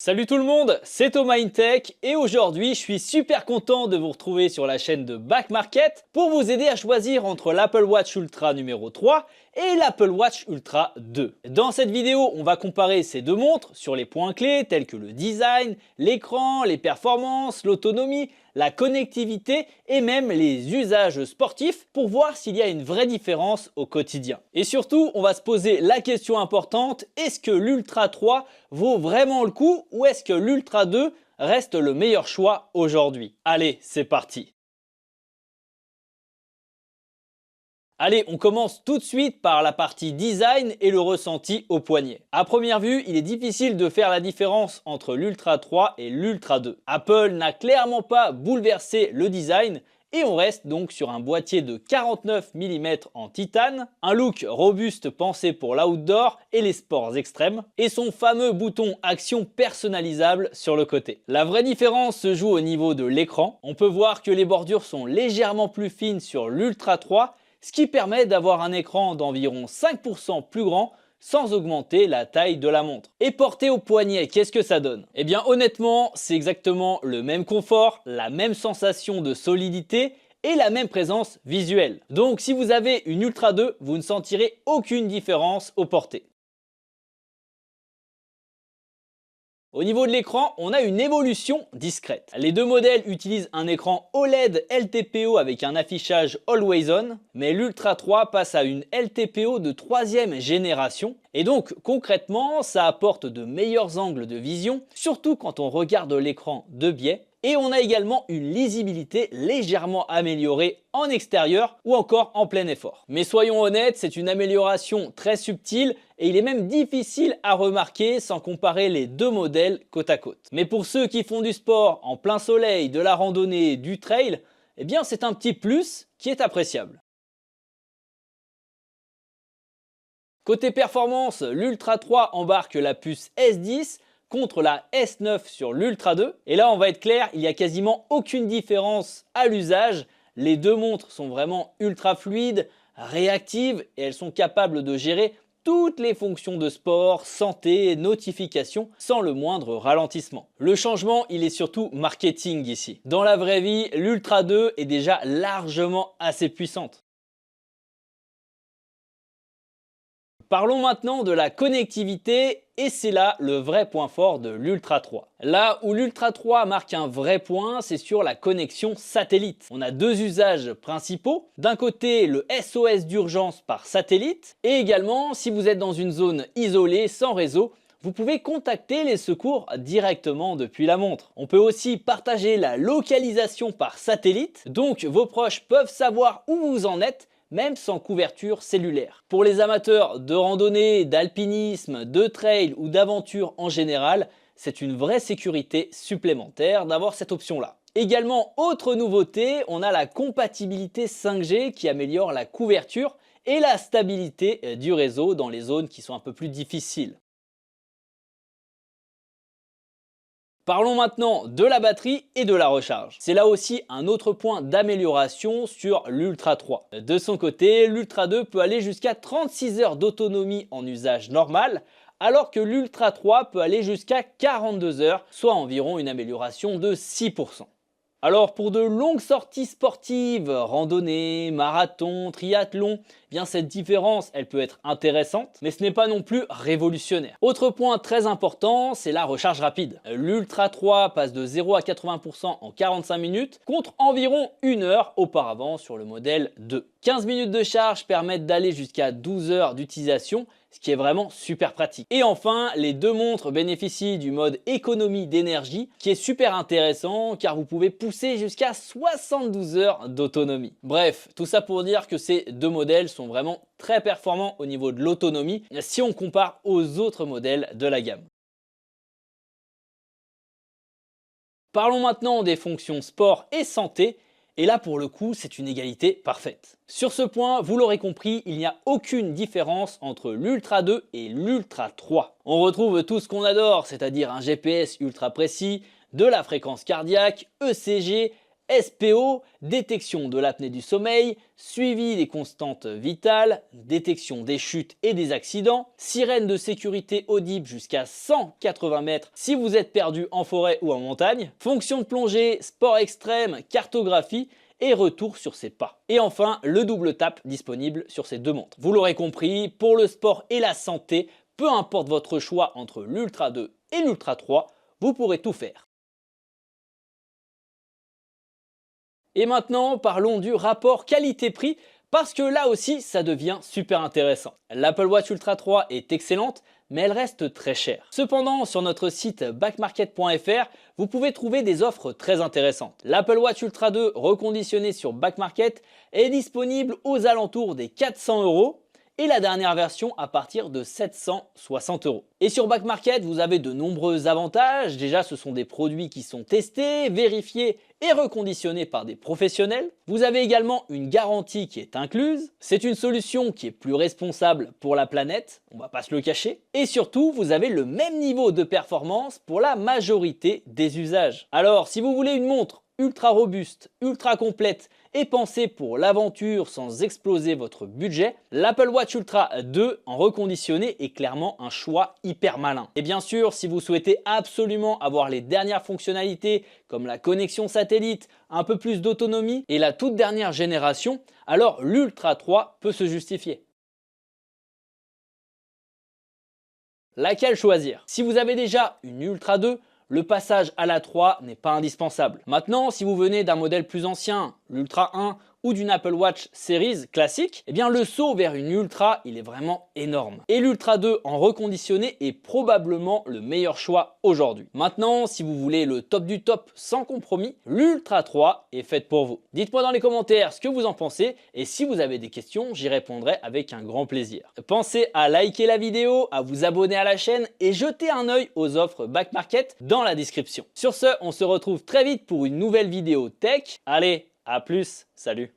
Salut tout le monde, c'est Thomas InTech et aujourd'hui je suis super content de vous retrouver sur la chaîne de Back Market pour vous aider à choisir entre l'Apple Watch Ultra numéro 3 et l'Apple Watch Ultra 2. Dans cette vidéo, on va comparer ces deux montres sur les points clés tels que le design, l'écran, les performances, l'autonomie, la connectivité et même les usages sportifs pour voir s'il y a une vraie différence au quotidien. Et surtout, on va se poser la question importante, est-ce que l'Ultra 3 vaut vraiment le coup ou est-ce que l'Ultra 2 reste le meilleur choix aujourd'hui? Allez, c'est parti! Allez, on commence tout de suite par la partie design et le ressenti au poignet. À première vue, il est difficile de faire la différence entre l'Ultra 3 et l'Ultra 2. Apple n'a clairement pas bouleversé le design et on reste donc sur un boîtier de 49 mm en titane, un look robuste pensé pour l'outdoor et les sports extrêmes, et son fameux bouton action personnalisable sur le côté. La vraie différence se joue au niveau de l'écran. On peut voir que les bordures sont légèrement plus fines sur l'Ultra 3, ce qui permet d'avoir un écran d'environ 5% plus grand sans augmenter la taille de la montre. Et porté au poignet, qu'est-ce que ça donne? Eh bien honnêtement, c'est exactement le même confort, la même sensation de solidité et la même présence visuelle. Donc si vous avez une Ultra 2, vous ne sentirez aucune différence au porté. Au niveau de l'écran, on a une évolution discrète. Les deux modèles utilisent un écran OLED LTPO avec un affichage Always On, mais l'Ultra 3 passe à une LTPO de 3e génération. Et donc concrètement, ça apporte de meilleurs angles de vision, surtout quand on regarde l'écran de biais. Et on a également une lisibilité légèrement améliorée en extérieur ou encore en plein effort. Mais soyons honnêtes, c'est une amélioration très subtile et il est même difficile à remarquer sans comparer les deux modèles côte à côte. Mais pour ceux qui font du sport en plein soleil, de la randonnée, du trail, eh bien c'est un petit plus qui est appréciable. Côté performance, l'Ultra 3 embarque la puce S10 contre la S9 sur l'Ultra 2. Et là, on va être clair, il n'y a quasiment aucune différence à l'usage. Les deux montres sont vraiment ultra fluides, réactives et elles sont capables de gérer toutes les fonctions de sport, santé, notifications sans le moindre ralentissement. Le changement, il est surtout marketing ici. Dans la vraie vie, l'Ultra 2 est déjà largement assez puissante. Parlons maintenant de la connectivité et c'est là le vrai point fort de l'Ultra 3. Là où l'Ultra 3 marque un vrai point, c'est sur la connexion satellite. On a deux usages principaux. D'un côté, le SOS d'urgence par satellite et également, si vous êtes dans une zone isolée sans réseau, vous pouvez contacter les secours directement depuis la montre. On peut aussi partager la localisation par satellite, donc vos proches peuvent savoir où vous en êtes même sans couverture cellulaire. Pour les amateurs de randonnée, d'alpinisme, de trail ou d'aventure en général, c'est une vraie sécurité supplémentaire d'avoir cette option-là. Également, autre nouveauté, on a la compatibilité 5G qui améliore la couverture et la stabilité du réseau dans les zones qui sont un peu plus difficiles. Parlons maintenant de la batterie et de la recharge. C'est là aussi un autre point d'amélioration sur l'Ultra 3. De son côté, l'Ultra 2 peut aller jusqu'à 36 heures d'autonomie en usage normal, alors que l'Ultra 3 peut aller jusqu'à 42 heures, soit environ une amélioration de 6%. Alors pour de longues sorties sportives, randonnée, marathon, triathlon, eh bien cette différence elle peut être intéressante, mais ce n'est pas non plus révolutionnaire. Autre point très important, c'est la recharge rapide. L'Ultra 3 passe de 0 à 80% en 45 minutes, contre environ 1 heure auparavant sur le modèle 2. 15 minutes de charge permettent d'aller jusqu'à 12 heures d'utilisation, ce qui est vraiment super pratique. Et enfin, les deux montres bénéficient du mode économie d'énergie qui est super intéressant car vous pouvez pousser jusqu'à 72 heures d'autonomie. Bref, tout ça pour dire que ces deux modèles sont vraiment très performants au niveau de l'autonomie si on compare aux autres modèles de la gamme. Parlons maintenant des fonctions sport et santé. Et là, pour le coup, c'est une égalité parfaite. Sur ce point, vous l'aurez compris, il n'y a aucune différence entre l'Ultra 2 et l'Ultra 3. On retrouve tout ce qu'on adore, c'est-à-dire un GPS ultra précis, de la fréquence cardiaque, ECG, SPO, détection de l'apnée du sommeil, suivi des constantes vitales, détection des chutes et des accidents, sirène de sécurité audible jusqu'à 180 mètres si vous êtes perdu en forêt ou en montagne, fonction de plongée, sport extrême, cartographie et retour sur ses pas. Et enfin, le double tap disponible sur ces deux montres. Vous l'aurez compris, pour le sport et la santé, peu importe votre choix entre l'Ultra 2 et l'Ultra 3, vous pourrez tout faire. Et maintenant, parlons du rapport qualité-prix, parce que là aussi, ça devient super intéressant. L'Apple Watch Ultra 3 est excellente, mais elle reste très chère. Cependant, sur notre site backmarket.fr, vous pouvez trouver des offres très intéressantes. L'Apple Watch Ultra 2 reconditionné sur Back Market est disponible aux alentours des 400 € et la dernière version à partir de 760 €. Et sur Back Market, vous avez de nombreux avantages. Déjà, ce sont des produits qui sont testés, vérifiés et reconditionnés par des professionnels. Vous avez également une garantie qui est incluse. C'est une solution qui est plus responsable pour la planète, on va pas se le cacher. Et surtout, vous avez le même niveau de performance pour la majorité des usages. Alors, si vous voulez une montre ultra robuste, ultra complète et pensée pour l'aventure sans exploser votre budget, l'Apple Watch Ultra 2 en reconditionné est clairement un choix hyper malin. Et bien sûr, si vous souhaitez absolument avoir les dernières fonctionnalités comme la connexion satellite, un peu plus d'autonomie et la toute dernière génération, alors l'Ultra 3 peut se justifier. Laquelle choisir? Si vous avez déjà une Ultra 2, le passage à la 3 n'est pas indispensable. Maintenant, si vous venez d'un modèle plus ancien, l'Ultra 1 ou d'une Apple Watch Series classique, eh bien le saut vers une Ultra, il est vraiment énorme. Et l'Ultra 2 en reconditionné est probablement le meilleur choix aujourd'hui. Maintenant, si vous voulez le top du top sans compromis, l'Ultra 3 est faite pour vous. Dites-moi dans les commentaires ce que vous en pensez et si vous avez des questions, j'y répondrai avec un grand plaisir. Pensez à liker la vidéo, à vous abonner à la chaîne et jeter un œil aux offres Back Market dans la description. Sur ce, on se retrouve très vite pour une nouvelle vidéo tech. Allez, à plus, salut!